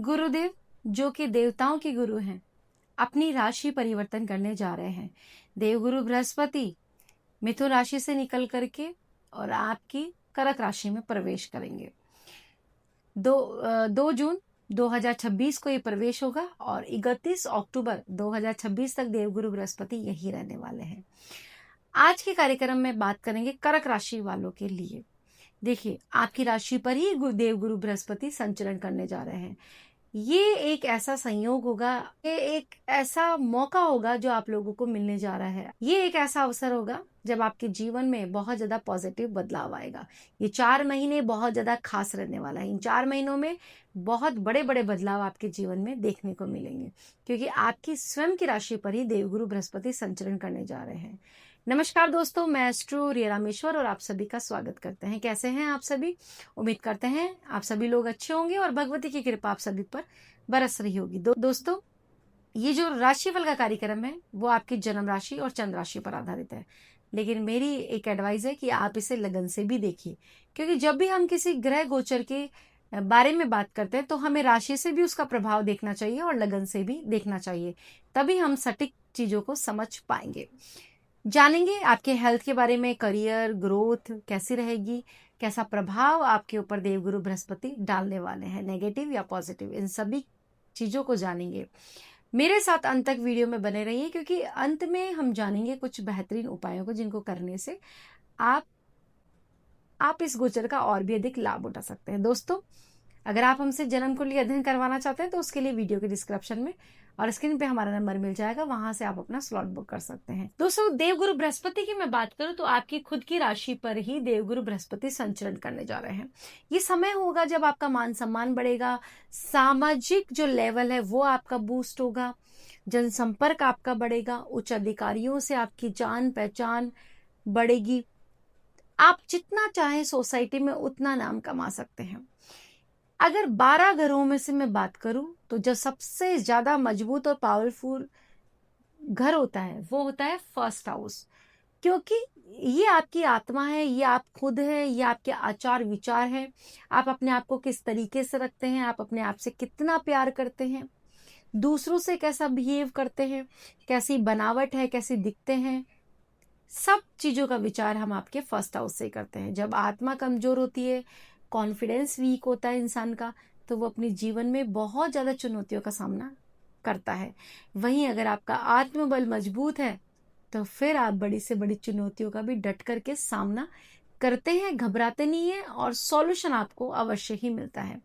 गुरुदेव जो कि देवताओं के गुरु हैं, अपनी राशि परिवर्तन करने जा रहे हैं। देवगुरु बृहस्पति मिथुन राशि से निकल करके और आपकी कर्क राशि में प्रवेश करेंगे। 2 जून 2026 को ये प्रवेश होगा और 31 अक्टूबर 2026 तक देवगुरु बृहस्पति यही रहने वाले हैं। आज के कार्यक्रम में बात करेंगे कर्क राशि वालों के लिए। देखिए, आपकी राशि पर ही देवगुरु बृहस्पति संचरण करने जा रहे हैं। ये एक ऐसा संयोग होगा, ये एक ऐसा मौका होगा जो आप लोगों को मिलने जा रहा है। ये एक ऐसा अवसर होगा जब आपके जीवन में बहुत ज्यादा पॉजिटिव बदलाव आएगा। ये 4 महीने बहुत ज्यादा खास रहने वाला है। इन 4 महीनों में बहुत बड़े बड़े बदलाव आपके जीवन में देखने को मिलेंगे, क्योंकि आपकी स्वयं की राशि पर ही देवगुरु बृहस्पति संचरण करने जा रहे हैं। नमस्कार दोस्तों, मैं एस्ट्रो रिया रामेश्वर और आप सभी का स्वागत करते हैं। कैसे हैं आप सभी? उम्मीद करते हैं आप सभी लोग अच्छे होंगे और भगवती की कृपा आप सभी पर बरस रही होगी। दोस्तों, ये जो राशिफल का कार्यक्रम है वो आपकी जन्म राशि और चंद्र राशि पर आधारित है, लेकिन मेरी एक एडवाइस है कि आप इसे लगन से भी देखिए, क्योंकि जब भी हम किसी ग्रह गोचर के बारे में बात करते हैं तो हमें राशि से भी उसका प्रभाव देखना चाहिए और लगन से भी देखना चाहिए, तभी हम सटीक चीजों को समझ पाएंगे। जानेंगे आपके हेल्थ के बारे में, करियर ग्रोथ कैसी रहेगी, कैसा प्रभाव आपके ऊपर देवगुरु बृहस्पति डालने वाले हैं, नेगेटिव या पॉजिटिव, इन सभी चीजों को जानेंगे। मेरे साथ अंत तक वीडियो में बने रहिए, क्योंकि अंत में हम जानेंगे कुछ बेहतरीन उपायों को जिनको करने से आप इस गोचर का और भी अधिक लाभ उठा सकते हैं। दोस्तों, अगर आप हमसे जन्म कुंडली अध्ययन करवाना चाहते हैं तो उसके लिए वीडियो के डिस्क्रिप्शन में और स्क्रीन पे हमारा नंबर मिल जाएगा, वहां से आप अपना स्लॉट बुक कर सकते हैं। दोस्तों, देवगुरु बृहस्पति की मैं बात करूं तो आपकी खुद की राशि पर ही देवगुरु बृहस्पति संचरण करने जा रहे हैं। ये समय होगा जब आपका मान सम्मान बढ़ेगा, सामाजिक जो लेवल है वो आपका बूस्ट होगा, जनसंपर्क आपका बढ़ेगा, उच्च अधिकारियों से आपकी जान पहचान बढ़ेगी। आप जितना चाहें सोसाइटी में उतना नाम कमा सकते हैं। अगर 12 घरों में से मैं बात करूं तो जो सबसे ज्यादा मजबूत और पावरफुल घर होता है वो होता है फर्स्ट हाउस, क्योंकि ये आपकी आत्मा है, ये आप खुद है, ये आपके आचार विचार है। आप अपने आप को किस तरीके से रखते हैं, आप अपने आप से कितना प्यार करते हैं, दूसरों से कैसा बिहेव करते हैं, कैसी बनावट है, कैसी दिखते हैं, सब चीजों का विचार हम आपके फर्स्ट हाउस से करते हैं। जब आत्मा कमजोर होती है, कॉन्फिडेंस वीक होता है इंसान का, तो वो अपने जीवन में बहुत ज्यादा चुनौतियों का सामना करता है। वहीं अगर आपका आत्मबल मजबूत है तो फिर आप बड़ी से बड़ी चुनौतियों का भी डट करके सामना करते हैं, घबराते नहीं है और सॉल्यूशन आपको अवश्य ही मिलता है।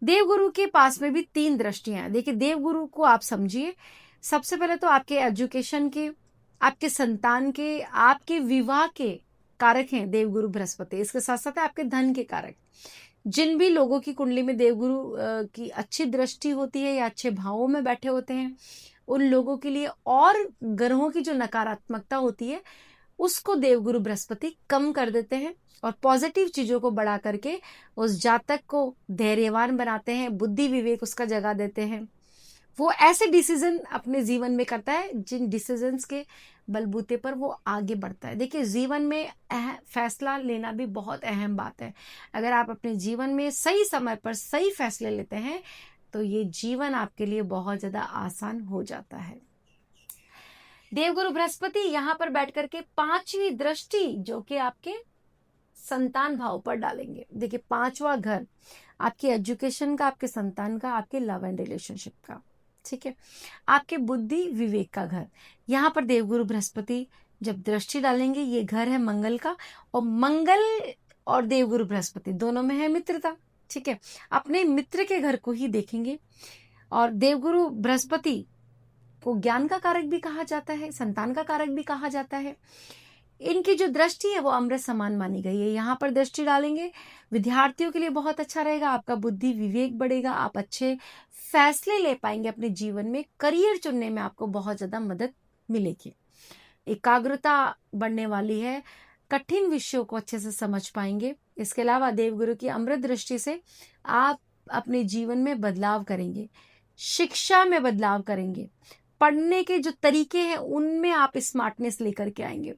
देवगुरु के पास में भी 3 दृष्टियां हैं। देखिए, देवगुरु को आप समझिए, सबसे पहले तो आपके एजुकेशन के, आपके संतान के, आपके विवाह के कारक हैं देवगुरु बृहस्पति। इसके साथ साथ आपके धन के कारक। जिन भी लोगों की कुंडली में देवगुरु की अच्छी दृष्टि होती है या अच्छे भावों में बैठे होते हैं, उन लोगों के लिए और ग्रहों की जो नकारात्मकता होती है उसको देवगुरु बृहस्पति कम कर देते हैं और पॉजिटिव चीजों को बढ़ा करके उस जातक को धैर्यवान बनाते हैं, बुद्धि विवेक उसका जगा देते हैं। वो ऐसे डिसीजन अपने जीवन में करता है जिन डिसीजंस के बलबूते पर वो आगे बढ़ता है। देखिए, जीवन में फैसला लेना भी बहुत अहम बात है। अगर आप अपने जीवन में सही समय पर सही फैसले लेते हैं तो ये जीवन आपके लिए बहुत ज्यादा आसान हो जाता है। देवगुरु बृहस्पति यहाँ पर बैठ करके 5वीं दृष्टि जो कि आपके संतान भाव पर डालेंगे। देखिए, 5वां घर आपके एजुकेशन का, आपके संतान का, आपके लव एंड रिलेशनशिप का, ठीक है, आपके बुद्धि विवेक का घर। यहाँ पर देवगुरु बृहस्पति जब दृष्टि डालेंगे, ये घर है मंगल का, और मंगल और देवगुरु बृहस्पति दोनों में है मित्रता, ठीक है। अपने मित्र के घर को ही देखेंगे। और देवगुरु बृहस्पति को ज्ञान का कारक भी कहा जाता है, संतान का कारक भी कहा जाता है। इनकी जो दृष्टि है वो अमृत समान मानी गई है। यहाँ पर दृष्टि डालेंगे, विद्यार्थियों के लिए बहुत अच्छा रहेगा, आपका बुद्धि विवेक बढ़ेगा, आप अच्छे फैसले ले पाएंगे अपने जीवन में, करियर चुनने में आपको बहुत ज्यादा मदद मिलेगी, एकाग्रता बढ़ने वाली है, कठिन विषयों को अच्छे से समझ पाएंगे। इसके अलावा देवगुरु की अमृत दृष्टि से आप अपने जीवन में बदलाव करेंगे, शिक्षा में बदलाव करेंगे, पढ़ने के जो तरीके हैं उनमें आप स्मार्टनेस लेकर के आएंगे,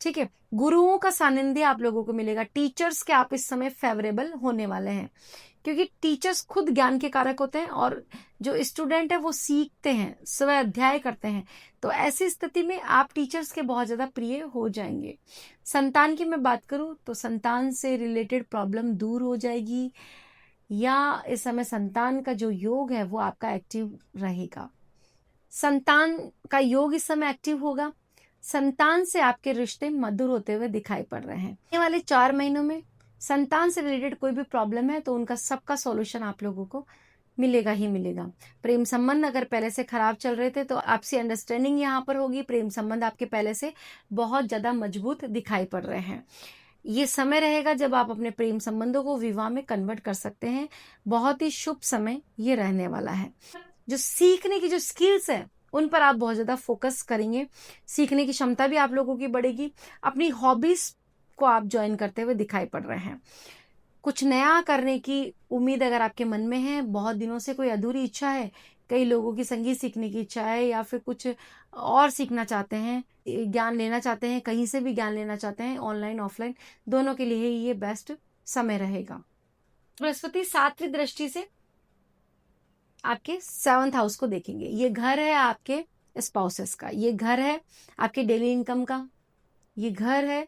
ठीक है। गुरुओं का सानिध्य आप लोगों को मिलेगा, टीचर्स के आप इस समय फेवरेबल होने वाले हैं, क्योंकि टीचर्स खुद ज्ञान के कारक होते हैं और जो स्टूडेंट है वो सीखते हैं, स्वयं अध्याय करते हैं। तो ऐसी स्थिति में आप टीचर्स के बहुत ज़्यादा प्रिय हो जाएंगे। संतान की मैं बात करूं तो संतान से रिलेटेड प्रॉब्लम दूर हो जाएगी, या इस समय संतान का जो योग है वो आपका एक्टिव रहेगा। संतान का योग इस समय एक्टिव होगा। संतान से आपके रिश्ते मधुर होते हुए दिखाई पड़ रहे हैं। आने वाले 4 महीनों में संतान से रिलेटेड कोई भी प्रॉब्लम है तो उनका सबका सॉल्यूशन आप लोगों को मिलेगा ही मिलेगा। प्रेम संबंध अगर पहले से खराब चल रहे थे तो आपसी अंडरस्टैंडिंग यहाँ पर होगी। प्रेम संबंध आपके पहले से बहुत ज्यादा मजबूत दिखाई पड़ रहे हैं। ये समय रहेगा जब आप अपने प्रेम संबंधों को विवाह में कन्वर्ट कर सकते हैं। बहुत ही शुभ समय ये रहने वाला है। जो सीखने की जो स्किल्स है उन पर आप बहुत ज्यादा फोकस करेंगे। सीखने की क्षमता भी आप लोगों की बढ़ेगी। अपनी हॉबीज को आप ज्वाइन करते हुए दिखाई पड़ रहे हैं। कुछ नया करने की उम्मीद अगर आपके मन में है, बहुत दिनों से कोई अधूरी इच्छा है, कई लोगों की संगीत सीखने की इच्छा है या फिर कुछ और सीखना चाहते हैं, ज्ञान लेना चाहते हैं, कहीं से भी ज्ञान लेना चाहते हैं, ऑनलाइन ऑफलाइन दोनों के लिए ये बेस्ट समय रहेगा। बृहस्पति 7वीं दृष्टि से आपके 7th हाउस को देखेंगे। ये घर है आपके स्पाउसेस का, ये घर है आपके डेली इनकम का, ये घर है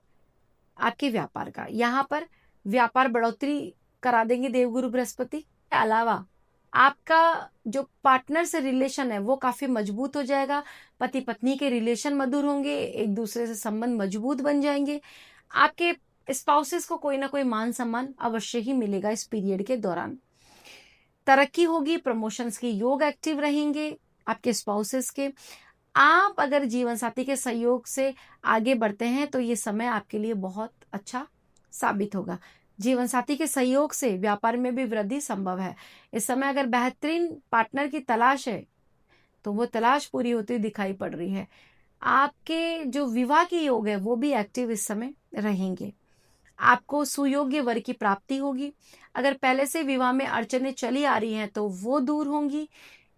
आपके व्यापार का। यहाँ पर व्यापार बढ़ोतरी करा देंगे देवगुरु बृहस्पति। के अलावा आपका जो पार्टनर से रिलेशन है वो काफी मजबूत हो जाएगा। पति पत्नी के रिलेशन मधुर होंगे, एक दूसरे से संबंध मजबूत बन जाएंगे। आपके स्पाउसेस को कोई ना कोई मान सम्मान अवश्य ही मिलेगा इस पीरियड के दौरान। तरक्की होगी, प्रमोशंस के योग एक्टिव रहेंगे आपके स्पाउसेस के। आप अगर जीवन साथी के सहयोग से आगे बढ़ते हैं तो ये समय आपके लिए बहुत अच्छा साबित होगा। जीवन साथी के सहयोग से व्यापार में भी वृद्धि संभव है। इस समय अगर बेहतरीन पार्टनर की तलाश है तो वो तलाश पूरी होती दिखाई पड़ रही है। आपके जो विवाह के योग है वो भी एक्टिव इस समय रहेंगे। आपको सुयोग्य वर की प्राप्ति होगी। अगर पहले से विवाह में अड़चनें चली आ रही हैं तो वो दूर होंगी।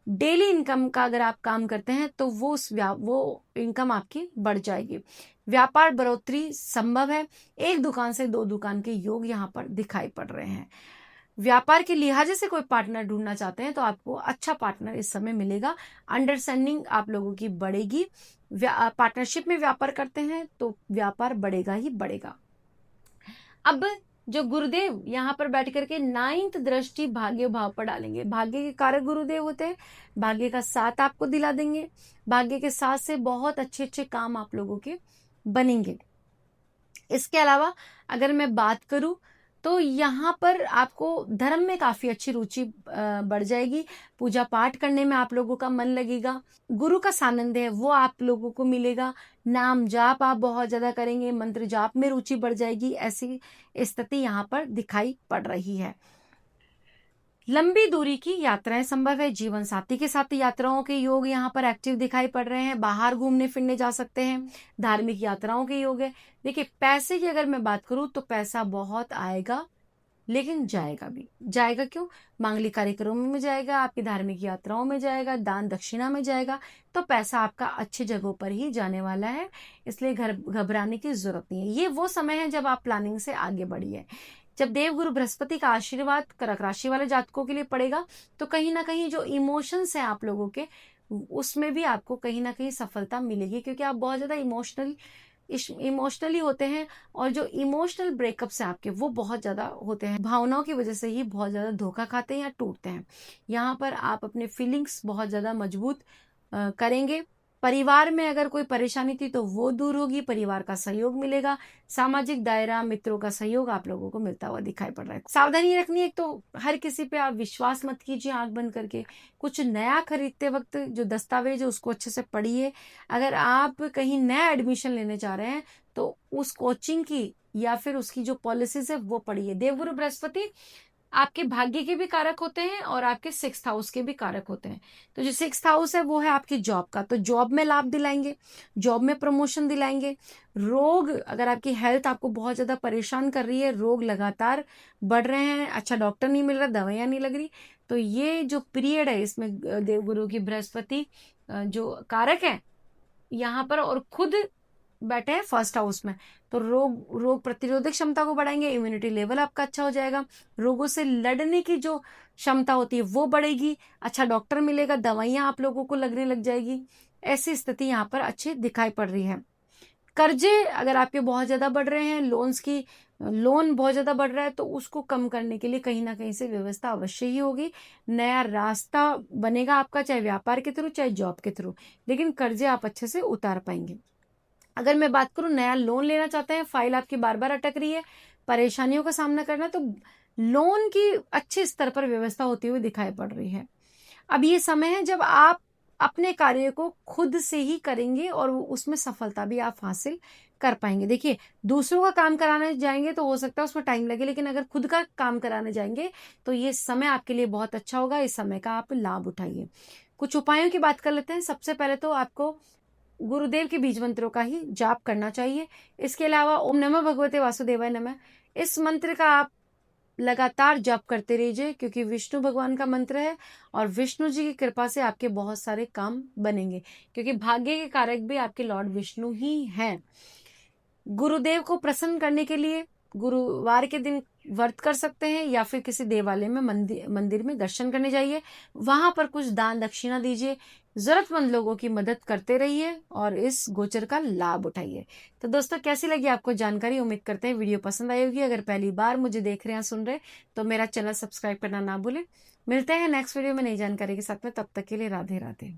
डेली इनकम का अगर आप काम करते हैं तो वो इनकम आपकी बढ़ जाएगी। व्यापार बढ़ोतरी संभव है। एक दुकान से 2 दुकान के योग यहाँ पर दिखाई पड़ रहे हैं। व्यापार के लिहाजे से कोई पार्टनर ढूंढना चाहते हैं तो आपको अच्छा पार्टनर इस समय मिलेगा। अंडरस्टैंडिंग आप लोगों की बढ़ेगी। पार्टनरशिप में व्यापार करते हैं तो व्यापार बढ़ेगा ही बढ़ेगा। अब जो गुरुदेव यहाँ पर बैठ करके 9th दृष्टि भाग्य भाव पर डालेंगे। भाग्य के कारक गुरुदेव होते हैं, भाग्य का साथ आपको दिला देंगे। भाग्य के साथ से बहुत अच्छे अच्छे काम आप लोगों के बनेंगे। इसके अलावा अगर मैं बात करूं तो यहाँ पर आपको धर्म में काफी अच्छी रुचि बढ़ जाएगी। पूजा पाठ करने में आप लोगों का मन लगेगा। गुरु का सानिध्य है वो आप लोगों को मिलेगा। नाम जाप आप बहुत ज्यादा करेंगे, मंत्र जाप में रुचि बढ़ जाएगी। ऐसी स्थिति यहाँ पर दिखाई पड़ रही है। लंबी दूरी की यात्राएं संभव है। जीवन साथी के साथ यात्राओं के योग यहाँ पर एक्टिव दिखाई पड़ रहे हैं। बाहर घूमने फिरने जा सकते हैं। धार्मिक यात्राओं के योग है। देखिए पैसे की अगर मैं बात करूं तो पैसा बहुत आएगा लेकिन जाएगा भी। जाएगा क्यों? मांगलिक कार्यक्रमों में जाएगा, आपकी धार्मिक यात्राओं में जाएगा, दान दक्षिणा में जाएगा। तो पैसा आपका अच्छी जगहों पर ही जाने वाला है, इसलिए घबराने की जरूरत नहीं है। ये वो समय है जब आप प्लानिंग से आगे बढ़िए। जब देवगुरु बृहस्पति का आशीर्वाद कर्क राशि वाले जातकों के लिए पड़ेगा तो कहीं ना कहीं जो इमोशंस हैं आप लोगों के उसमें भी आपको कहीं ना कहीं सफलता मिलेगी, क्योंकि आप बहुत ज्यादा इमोशनली होते हैं और जो इमोशनल ब्रेकअप्स हैं आपके वो बहुत ज्यादा होते हैं। भावनाओं की वजह से ही बहुत ज्यादा धोखा खाते हैं या टूटते हैं। यहाँ पर आप अपने फीलिंग्स बहुत ज्यादा मजबूत करेंगे। परिवार में अगर कोई परेशानी थी तो वो दूर होगी, परिवार का सहयोग मिलेगा। सामाजिक दायरा, मित्रों का सहयोग आप लोगों को मिलता हुआ दिखाई पड़ रहा है। सावधानी रखनी है, एक तो हर किसी पे आप विश्वास मत कीजिए आंख बंद करके। कुछ नया खरीदते वक्त जो दस्तावेज है उसको अच्छे से पढ़िए। अगर आप कहीं नया एडमिशन लेने जा रहे हैं तो उस कोचिंग की या फिर उसकी जो पॉलिसीज है वो पढ़िए। देवगुरु बृहस्पति आपके भाग्य के भी कारक होते हैं और आपके 6th हाउस के भी कारक होते हैं। तो जो 6th हाउस है वो है आपकी जॉब का, तो जॉब में लाभ दिलाएंगे, जॉब में प्रमोशन दिलाएंगे। रोग, अगर आपकी हेल्थ आपको बहुत ज्यादा परेशान कर रही है, रोग लगातार बढ़ रहे हैं, अच्छा डॉक्टर नहीं मिल रहा, दवाइयां नहीं लग रही, तो ये जो पीरियड है इसमें देवगुरु की बृहस्पति जो कारक है यहाँ पर और खुद बैठे हैं फर्स्ट हाउस में, तो रोग प्रतिरोधक क्षमता को बढ़ाएंगे, इम्यूनिटी लेवल आपका अच्छा हो जाएगा, रोगों से लड़ने की जो क्षमता होती है वो बढ़ेगी, अच्छा डॉक्टर मिलेगा, दवाइयां आप लोगों को लगने लग जाएगी। ऐसी स्थिति यहाँ पर अच्छी दिखाई पड़ रही है। कर्जे अगर आपके बहुत ज्यादा बढ़ रहे हैं, लोन बहुत ज्यादा बढ़ रहा है, तो उसको कम करने के लिए कहीं ना कहीं से व्यवस्था अवश्य ही होगी। नया रास्ता बनेगा आपका, चाहे व्यापार के थ्रू चाहे जॉब के थ्रू, लेकिन कर्जे आप अच्छे से उतार पाएंगे। अगर मैं बात करूं नया लोन लेना चाहते हैं, फाइल आपकी बार बार अटक रही है, परेशानियों का सामना करना, तो लोन की अच्छे स्तर पर व्यवस्था होती हुई दिखाई पड़ रही है। अब ये समय है जब आप अपने कार्य को खुद से ही करेंगे और उसमें सफलता भी आप हासिल कर पाएंगे। देखिए, दूसरों का काम कराने जाएंगे तो हो सकता है उसमें टाइम लगे, लेकिन अगर खुद का काम कराने जाएंगे तो ये समय आपके लिए बहुत अच्छा होगा। इस समय का आप लाभ उठाइए। कुछ उपायों की बात कर लेते हैं। सबसे पहले तो आपको गुरुदेव के बीज मंत्रों का ही जाप करना चाहिए। इसके अलावा ओम नमः भगवते वासुदेवाय नमः, इस मंत्र का आप लगातार जप करते रहिए, क्योंकि विष्णु भगवान का मंत्र है और विष्णु जी की कृपा से आपके बहुत सारे काम बनेंगे, क्योंकि भाग्य के कारक भी आपके लॉर्ड विष्णु ही हैं। गुरुदेव को प्रसन्न करने के लिए गुरुवार के दिन व्रत कर सकते हैं, या फिर किसी देवालय में मंदिर में दर्शन करने जाइए, वहां पर कुछ दान दक्षिणा दीजिए, जरूरतमंद लोगों की मदद करते रहिए और इस गोचर का लाभ उठाइए। तो दोस्तों, कैसी लगी आपको जानकारी? उम्मीद करते हैं वीडियो पसंद आई होगी। अगर पहली बार मुझे देख रहे हैं, सुन रहे, तो मेरा चैनल सब्सक्राइब करना ना भूलें। मिलते हैं नेक्स्ट वीडियो में नई जानकारी के साथ में, तब तक के लिए राधे राधे।